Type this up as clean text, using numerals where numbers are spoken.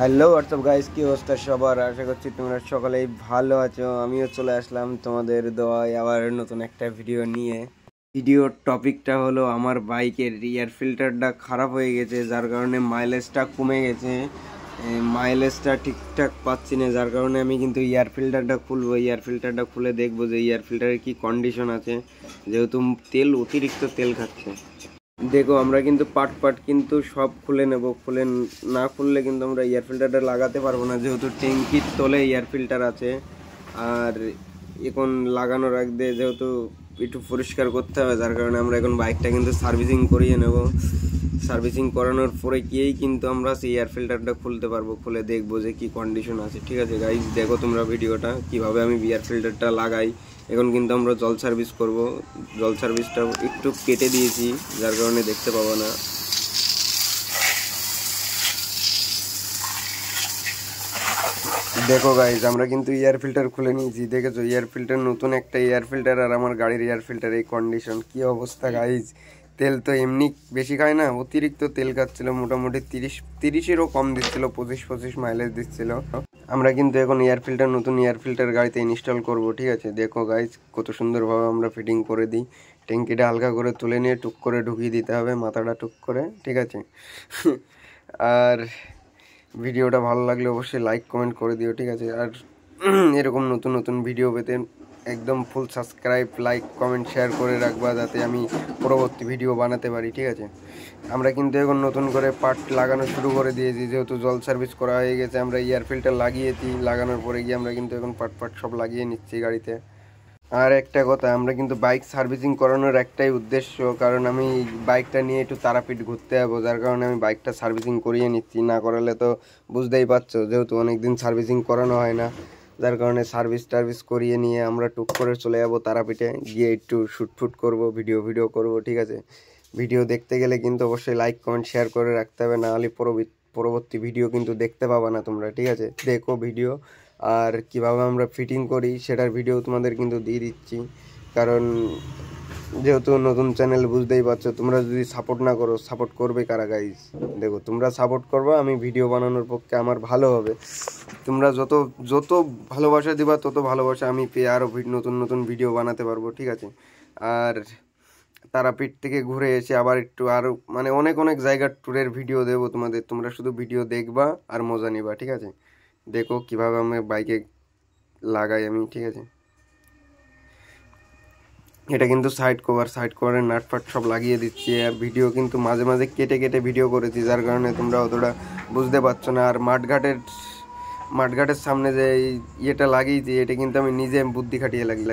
Hello WhatsApp guys, কি অবস্থা সবার? আশা করছি তোমরা সকলেই ভালো আছো। আমিও চলে আসলাম তোমাদের দোয়ায় আবার নতুন একটা ভিডিও নিয়ে। ভিডিওর টপিকটা হলো আমার বাইকের এয়ার ফিল্টারটা খারাপ হয়ে গেছে, যার কারণে মাইলেজটা কমে গেছে। মাইলেজটা ঠিকঠাক পাচ্ছি না, যার কারণে আমি কিন্তু এয়ার ফিল্টারটা খুলবো। এয়ার ফিল্টারটা খুলে দেখবো যে এয়ার ফিল্টারের কি কন্ডিশন আছে, যেহেতু অতিরিক্ত তেল খাচ্ছে। দেখো, আমরা কিন্তু পার্ট পার্ট কিন্তু সব খুলে নেব। না খুললে কিন্তু আমরা এয়ার ফিল্টারটা লাগাতে পারবো না, যেহেতু ট্যাঙ্কির তলে এয়ার ফিল্টার আছে। আর এখন লাগানোর আগে যেহেতু একটু পরিষ্কার করতে হবে, যার কারণে আমরা এখন বাইকটা কিন্তু সার্ভিসিং করিয়ে নেব। সার্ভিসিং করানোর পরে গিয়েই কিন্তু আমরা সেই এয়ার ফিল্টারটা খুলতে পারবো, খুলে দেখবো যে কি কন্ডিশন আছে। ঠিক আছে গাইজ, দেখো তোমরা ভিডিওটা কিভাবে আমি এয়ার ফিল্টারটা লাগাই। এখন কিন্তু আমরা জল সার্ভিস করব। জল সার্ভিসটা একটু কেটে দিয়েছি, যার কারণে দেখতে পাবো না। দেখো গাইজ, আমরা কিন্তু এয়ার ফিল্টার খুলে নিয়েছি। দেখেছো, এয়ার ফিল্টার, নতুন একটা এয়ার ফিল্টার, আর আমার গাড়ির এয়ার ফিল্টার এই কন্ডিশন, কি অবস্থা গাইজ। তেল তো এমনি বেশি খায় না, অতিরিক্ত তেল খাচ্ছিল। মোটামুটি 30-30-এরও কম দিচ্ছিল, 25-25 মাইলেজ দিচ্ছিল। আমরা কিন্তু এখন নতুন এয়ার ফিল্টার গাড়িতে ইনস্টল করব। ঠিক আছে, দেখো গাইজ কত সুন্দরভাবে আমরা ফিটিং করে দিই। ট্যাঙ্কিটা হালকা করে তুলে নিয়ে টুক করে ঢুকিয়ে দিতে হবে, মাথাটা টুক করে। ঠিক আছে আর ভিডিওটা ভালো লাগলে অবশ্যই লাইক কমেন্ট করে দিও। ঠিক আছে, আর এরকম নতুন নতুন ভিডিও পেতে একদম ফুল সাবস্ক্রাইব, লাইক, কমেন্ট, শেয়ার করে রাখবা, যাতে আমি পরবর্তী ভিডিও বানাতে পারি। ঠিক আছে, আমরা কিন্তু এখন নতুন করে পার্ট লাগানো শুরু করে দিয়েছি, যেহেতু জল সার্ভিস করা হয়ে গেছে। আমরা এয়ার ফিল্টার লাগিয়েছি, লাগানোর পরে গিয়ে আমরা কিন্তু এখন পার্ট সব লাগিয়ে নিচ্ছি গাড়িতে। আর একটা কথা, আমরা কিন্তু বাইক সার্ভিসিং করানোর একটাই উদ্দেশ্য, কারণ আমি বাইকটা নিয়ে একটু তারাপীঠ ঘুরতে যাবো, যার কারণে আমি বাইকটা সার্ভিসিং করিয়ে নিচ্ছি। না করালে তো বুঝতেই পারছো, যেহেতু অনেকদিন সার্ভিসিং করানো হয় না, যার কারণে টার্ভিস করিয়ে নিয়ে আমরা টুক করে চলে যাবো তারাপীঠে, গিয়ে একটু শ্যুট করবো, ভিডিও করবো। ঠিক আছে, ভিডিও দেখতে গেলে কিন্তু অবশ্যই লাইক কমেন্ট শেয়ার করে রাখতে হবে, না হলে পরবর্তী ভিডিও কিন্তু দেখতে পাবা না তোমরা। ঠিক আছে, দেখো ভিডিও, আর কিভাবে আমরা ফিটিং করি সেটার ভিডিও তোমাদের কিন্তু দিয়ে দিচ্ছি। কারণ যেহেতু নতুন চ্যানেল, বুঝতেই পারছো, তোমরা যদি সাপোর্ট না করো, সাপোর্ট করবে কারা গাইজ? দেখো, তোমরা সাপোর্ট করবে, আমি ভিডিও বানানোর পক্ষে আমার ভালো হবে। তোমরা যত যত ভালোবাসা দিবা, তত ভালোবাসা আমি পেয়ে আরও নতুন নতুন ভিডিও বানাতে পারবো। ঠিক আছে, আর তারাপীঠ থেকে ঘুরে এসে আবার একটু আরও মানে অনেক অনেক জায়গার ট্যুরের ভিডিও দেবো তোমাদের। তোমরা শুধু ভিডিও দেখবা আর মজা নিবা। ঠিক আছে, দেখো কিভাবে আমি বাইকে লাগাই আমি। ঠিক আছে, এটা কিন্তু সাইড কভারের নাট ফাট সব লাগিয়ে দিচ্ছি। আর ভিডিও কিন্তু মাঝে মাঝে কেটে কেটে ভিডিও করেছি, যার কারণে তোমরা অতটা বুঝতে পারছো না। আর মাঠঘাটের সামনে যে ইয়েটা লাগিয়েছি, এটা কিন্তু আমি নিজে বুদ্ধি খাটিয়ে লাগি।